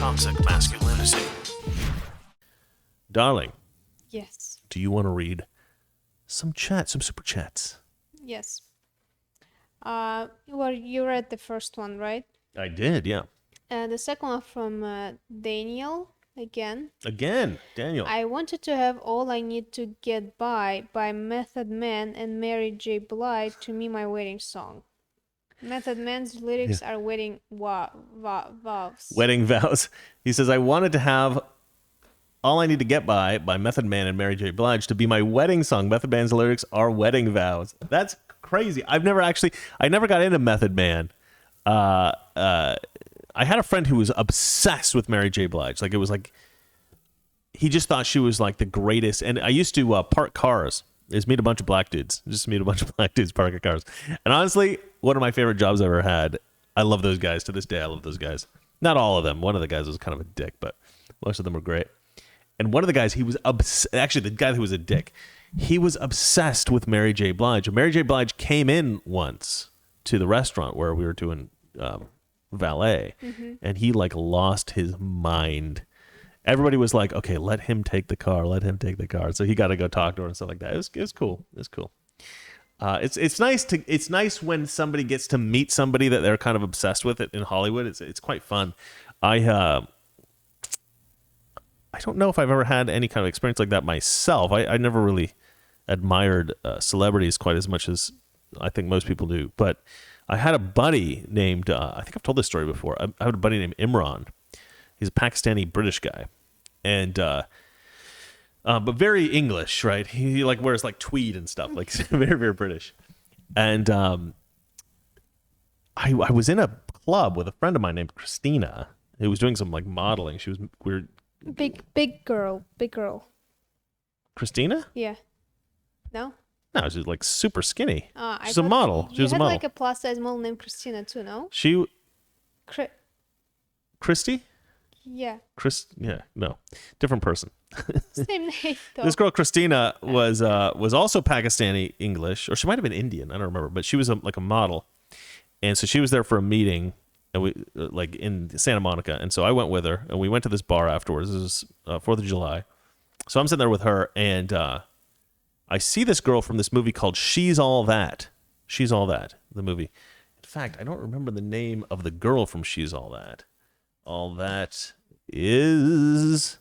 toxic masculinity. Darling, Yes. do you want to read some super chats? Yes. Well, you read the first one, right? I did, yeah. The second one from Daniel again. Again, Daniel. I wanted to have All I Need to Get By Method Man and Mary J. Blige to me my wedding song. Method Man's lyrics are wedding vows. Wedding vows. He says, I wanted to have All I Need to Get By Method Man and Mary J. Blige to be my wedding song. Method Man's lyrics are wedding vows. That's crazy. I never got into Method Man. I had a friend who was obsessed with Mary J. Blige. Like, it was like, he just thought she was like the greatest. And I used to park cars. Is meet a bunch of black dudes. Just meet a bunch of black dudes parking cars. And honestly, one of my favorite jobs I ever had. I love those guys. To this day, I love those guys. Not all of them. One of the guys was kind of a dick, but most of them were great. And one of the guys, he was actually the guy who was a dick. He was obsessed with Mary J. Blige. And Mary J. Blige came in once to the restaurant where we were doing valet, and he like lost his mind. Everybody was like, okay, let him take the car. So he got to go talk to her and stuff like that. It was cool. It's nice when somebody gets to meet somebody that they're kind of obsessed with it in Hollywood. It's quite fun. I don't know if I've ever had any kind of experience like that myself. I never really admired celebrities quite as much as I think most people do. But I had a buddy named, I think I've told this story before. I had a buddy named Imran. He's a Pakistani British guy, and but very English, right? He like wears like tweed and stuff, like very, very British. And I was in a club with a friend of mine named Christina, who was doing some like modeling. She was weird. Big girl. Christina? Yeah. No? No, she's like super skinny. She's a thought model. She was a You model. had like a plus size model named Christina too, no? Christy? Yeah. Yeah, no, different person. Same name though. This girl Christina was also Pakistani English, or she might have been Indian. I don't remember, but she was like a model, and so she was there for a meeting, and we like in Santa Monica, and so I went with her, and we went to this bar afterwards. This was 4th of July, so I'm sitting there with her, and I see this girl from this movie called She's All That. She's All That, the movie. In fact, I don't remember the name of the girl from She's All That. All that is...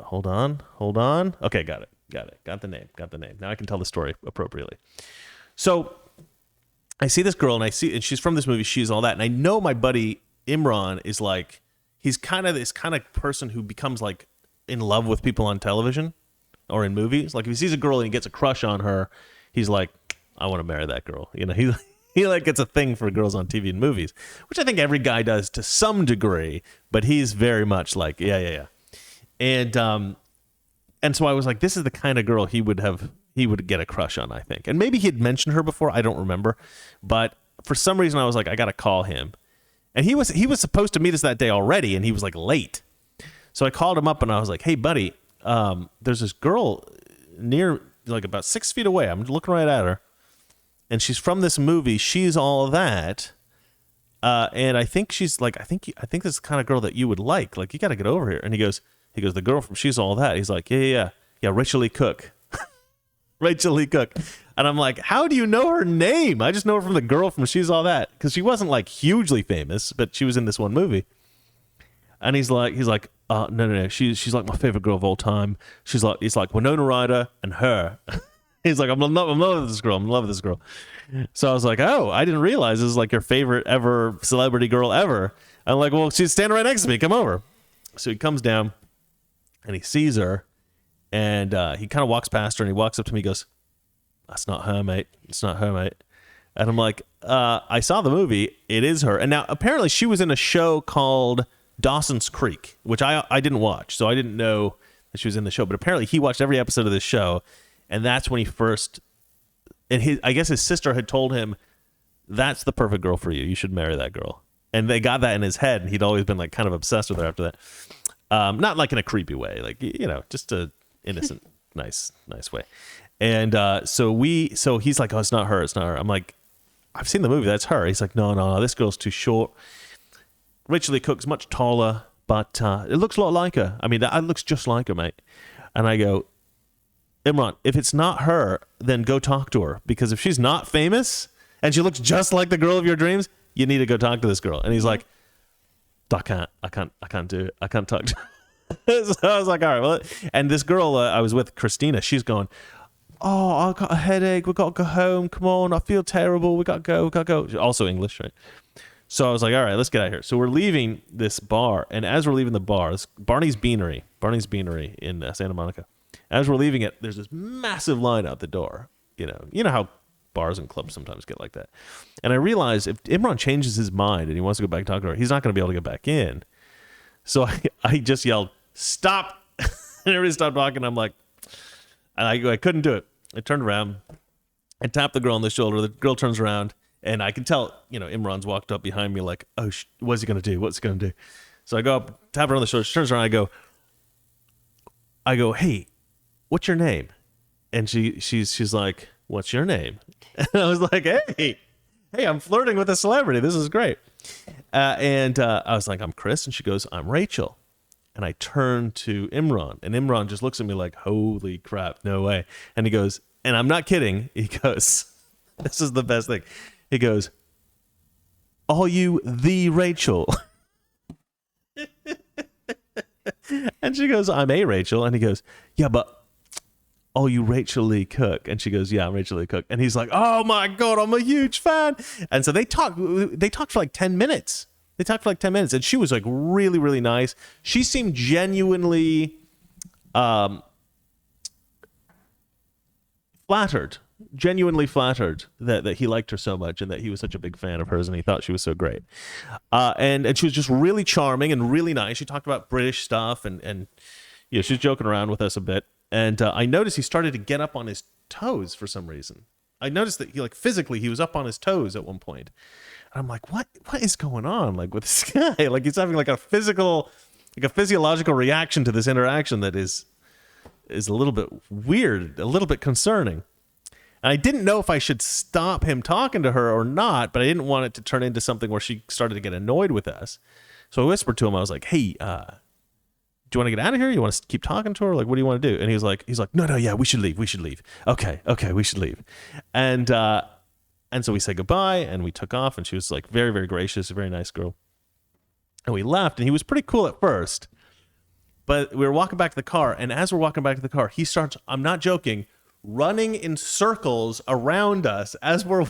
Hold on. Okay, got it. Got the name. Now I can tell the story appropriately. So I see this girl, and she's from this movie, She's All That. And I know my buddy Imran is like, he's kind of this kind of person who becomes like in love with people on television or in movies. Like if he sees a girl and he gets a crush on her, he's like, I want to marry that girl. You know, he like gets a thing for girls on TV and movies, which I think every guy does to some degree, but he's very much like, yeah. And so I was like, this is the kind of girl he would get a crush on, I think. And maybe he had mentioned her before, I don't remember, but for some reason I was like, I got to call him. And he was supposed to meet us that day already, and he was like late. So I called him up and I was like, hey buddy, there's this girl near, like about 6 feet away. I'm looking right at her. And she's from this movie, She's All That. And I think she's like, I think this is the kind of girl that you would like. Like, you got to get over here. And he goes, the girl from She's All That. He's like, yeah, Rachel Lee Cook. Rachel Lee Cook. And I'm like, how do you know her name? I just know her from the girl from She's All That. Because she wasn't like hugely famous, but she was in this one movie. And he's like, no. She's like my favorite girl of all time. He's like Winona Ryder and her. He's like, I'm in love with this girl. So I was like, oh, I didn't realize this is like your favorite ever celebrity girl ever. I'm like, well, she's standing right next to me. Come over. So he comes down and he sees her, and he kind of walks past her, and he walks up to me and goes, that's not her, mate. It's not her, mate. And I'm like, I saw the movie. It is her. And now apparently she was in a show called Dawson's Creek, which I didn't watch. So I didn't know that she was in the show. But apparently he watched every episode of this show. And that's when he first, and I guess his sister had told him, that's the perfect girl for you. You should marry that girl. And they got that in his head, and he'd always been like kind of obsessed with her after that. Not like in a creepy way, like, you know, just a innocent, nice way. And so he's like, oh, it's not her. I'm like, I've seen the movie. That's her. He's like, no, this girl's too short. Rachel Lee Cook's much taller, but it looks a lot like her. I mean, that looks just like her, mate. And I go, Imran, if it's not her, then go talk to her. Because if she's not famous and she looks just like the girl of your dreams, you need to go talk to this girl. And he's like, I can't do it. I can't talk to her. So I was like, all right, well, and this girl I was with, Christina, she's going, oh, I got a headache. We got to go home. Come on. I feel terrible. We got to go. Also English, right? So I was like, all right, let's get out of here. So we're leaving this bar. And as we're leaving the bar, it's Barney's Beanery in Santa Monica. As we're leaving it, there's this massive line out the door. You know how bars and clubs sometimes get like that. And I realized if Imran changes his mind and he wants to go back and talk to her, he's not going to be able to get back in. So I just yelled, stop. And everybody stopped talking. I'm like, and I couldn't do it. I turned around and tapped the girl on the shoulder. The girl turns around, and I can tell, Imran's walked up behind me like, oh, what's he going to do? What's he going to do? So I go up, tap her on the shoulder. She turns around. I go, hey, what's your name? And she's like, what's your name? And I was like, hey, I'm flirting with a celebrity. This is great. And I was like, I'm Chris. And she goes, I'm Rachel. And I turn to Imran, and Imran just looks at me like, holy crap, no way. And he goes, and I'm not kidding. He goes, this is the best thing. He goes, are you the Rachel? And she goes, I'm a Rachel. And he goes, yeah, but are you Rachel Lee Cook? And she goes, yeah, I'm Rachel Lee Cook. And he's like, oh my God, I'm a huge fan. And so they talked for like 10 minutes. And she was like really, really nice. She seemed genuinely flattered that he liked her so much and that he was such a big fan of hers and he thought she was so great. And she was just really charming and really nice. She talked about British stuff and she was joking around with us a bit. And I noticed he started to get up on his toes for some reason. I noticed that he was up on his toes at one point. I'm like, what is going on? Like with this guy, like he's having like a physiological reaction to this interaction that is a little bit weird, a little bit concerning. And I didn't know if I should stop him talking to her or not, but I didn't want it to turn into something where she started to get annoyed with us. So I whispered to him, I was like, hey, do you want to get out of here? You want to keep talking to her? Like, what do you want to do? And he's like, no, yeah, we should leave. Okay, we should leave. And so we said goodbye and we took off, and she was like very, very gracious, a very nice girl. And we left, and he was pretty cool at first. But we were walking back to the car, and as we're walking back to the car, he starts, I'm not joking, running in circles around us as we're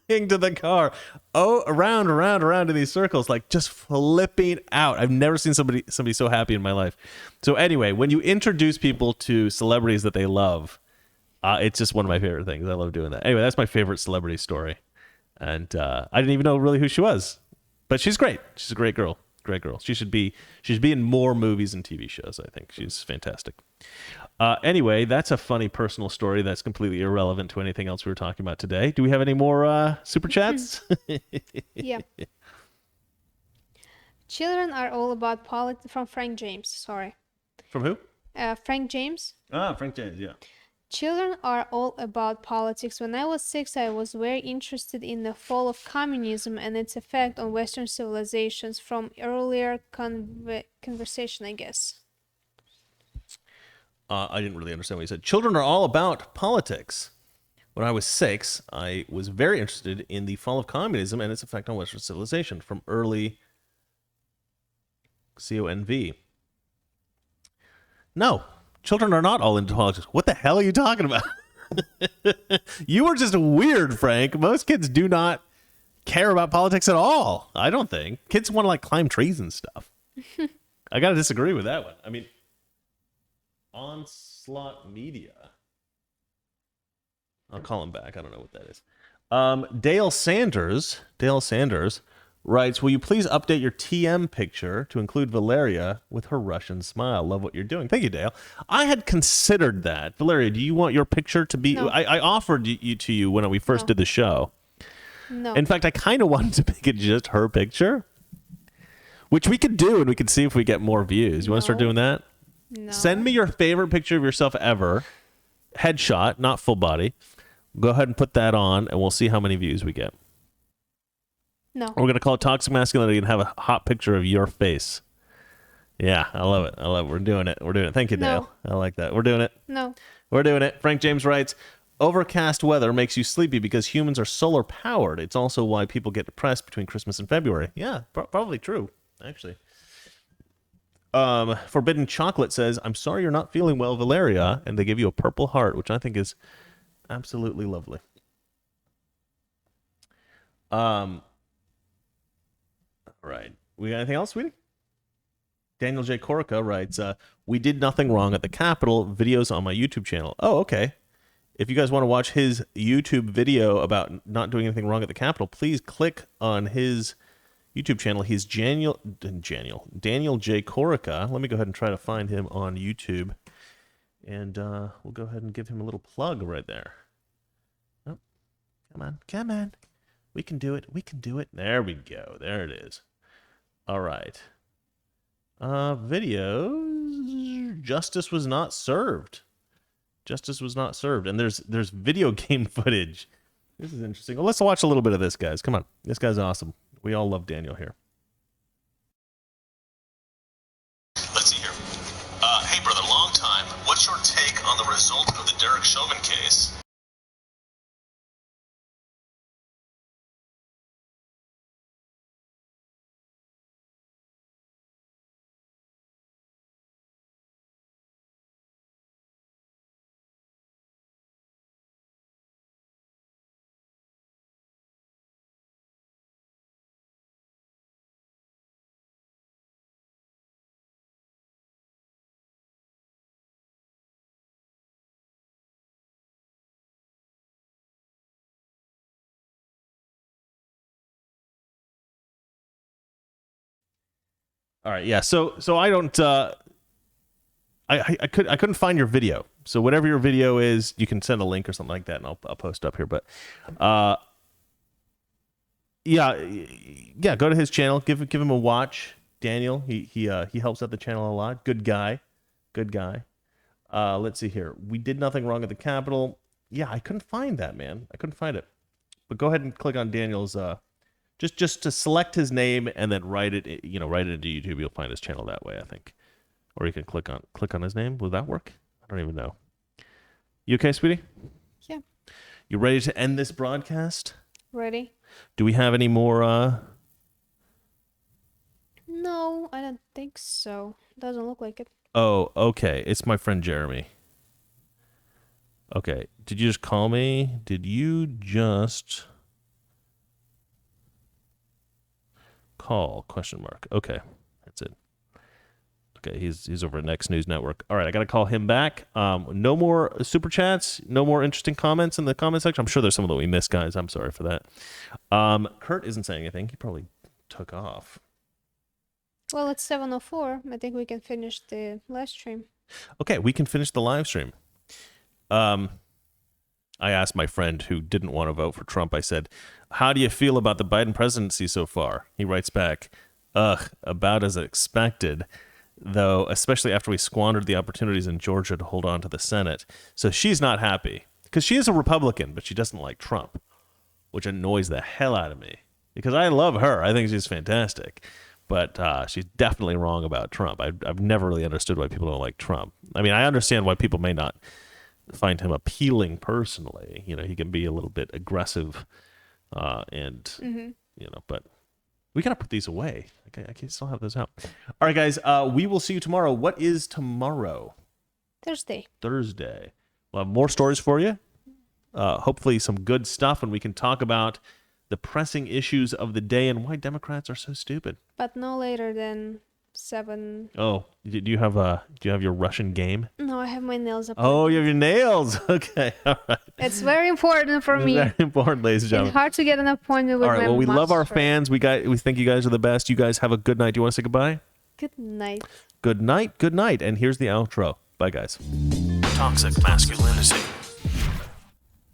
walking to the car. Oh, around in these circles, like just flipping out. I've never seen somebody so happy in my life. So anyway, when you introduce people to celebrities that they love, it's just one of my favorite things. I love doing that. Anyway, that's my favorite celebrity story. And I didn't even know really who she was. But she's great. She's a great girl. Great girl. She should be in more movies and TV shows, I think. She's fantastic. Anyway, that's a funny personal story that's completely irrelevant to anything else we were talking about today. Do we have any more super chats? Yeah. Children are all about politics. From Frank James, sorry. From who? Frank James. Frank James, yeah. Children are all about politics. When I was 6, I was very interested in the fall of communism and its effect on Western civilizations from earlier conversation, I guess. I didn't really understand what you said. Children are all about politics. When I was 6, I was very interested in the fall of communism and its effect on Western civilization from early CONV. No. Children are not all into politics. What the hell are you talking about? You were just weird, Frank. Most kids do not care about politics at all. I don't think. Kids want to like climb trees and stuff. I got to disagree with that one. I mean, Onslaught Media. I'll call him back. I don't know what that is. Dale Sanders writes, will you please update your TM picture to include Valeria with her Russian smile? Love what you're doing. Thank you, Dale. I had considered that. Valeria, do you want your picture to be... No. I offered you to you when we first did the show. No. In fact, I kind of wanted to make it just her picture, which we could do, and we could see if we get more views. You want to start doing that? No. Send me your favorite picture of yourself ever. Headshot, not full body. Go ahead and put that on, and we'll see how many views we get. No. We're gonna call it Toxic Masculinity and have a hot picture of your face. Yeah, I love it. I love it. We're doing it. We're doing it. Thank you, Dale. I like that. We're doing it. No. We're doing it. Frank James writes, overcast weather makes you sleepy because humans are solar powered. It's also why people get depressed between Christmas and February. Yeah, probably true, actually. Forbidden Chocolate says, I'm sorry you're not feeling well, Valeria. And they give you a purple heart, which I think is absolutely lovely. All right. We got anything else, sweetie? Daniel J. Corica writes, we did nothing wrong at the Capitol. Videos on my YouTube channel. Oh, okay. If you guys want to watch his YouTube video about not doing anything wrong at the Capitol, please click on his YouTube channel. He's Daniel J. Corica. Let me go ahead and try to find him on YouTube. And we'll go ahead and give him a little plug right there. Oh, come on. We can do it. There we go. There it is. All right. Videos. Justice was not served. And there's video game footage. This is interesting. Well, let's watch a little bit of this, guys. Come on. This guy's awesome. We all love Daniel here. Let's see here. Hey, brother, long time. What's your take on the result of the Derek Chauvin case? All right, yeah. So I don't. I couldn't find your video. So whatever your video is, you can send a link or something like that, and I'll post up here. But, yeah. Go to his channel. Give him a watch. Daniel. He helps out the channel a lot. Good guy. Let's see here. We did nothing wrong at the Capitol. Yeah, I couldn't find that, man. I couldn't find it. But go ahead and click on Daniel's. Just to select his name and then write it into YouTube. You'll find his channel that way, I think. Or you can click on his name. Will that work? I don't even know. You okay, sweetie? Yeah. You ready to end this broadcast? Ready? Do we have any more? No, I don't think so. Doesn't look like it. Oh, okay. It's my friend Jeremy. Okay. Did you just call me? Did you just call? ? Okay. That's it. Okay, he's over at Next News Network. All right, I got to call him back. No more super chats. No more interesting comments in the comment section. I'm sure there's some that we missed, guys. I'm sorry for that. Kurt isn't saying anything. He probably took off. Well, it's 7:04. I think we can finish the live stream. Okay, we can finish the live stream. I asked my friend who didn't want to vote for Trump, I said, how do you feel about the Biden presidency so far? He writes back, about as expected, though, especially after we squandered the opportunities in Georgia to hold on to the Senate. So she's not happy because she is a Republican, but she doesn't like Trump, which annoys the hell out of me because I love her. I think she's fantastic. But she's definitely wrong about Trump. I've never really understood why people don't like Trump. I mean, I understand why people may not find him appealing personally. You know, he can be a little bit aggressive and, but we got to put these away. I can still have those out. All right, guys, we will see you tomorrow. What is tomorrow? Thursday. We'll have more stories for you. Hopefully some good stuff, and we can talk about the pressing issues of the day and why Democrats are so stupid. But no later than 7. Oh, do you have your Russian game? No, I have my nails up. Oh, you have your nails. Okay, all right. It's very important for me. Very important, ladies and It's gentlemen. hard to get an appointment with All right. my Well, we love our master. fans. We think you guys are the best. You guys have a good night. Do you want to say goodbye? Good night. Good night. And here's the outro. Bye, guys. Toxic masculinity.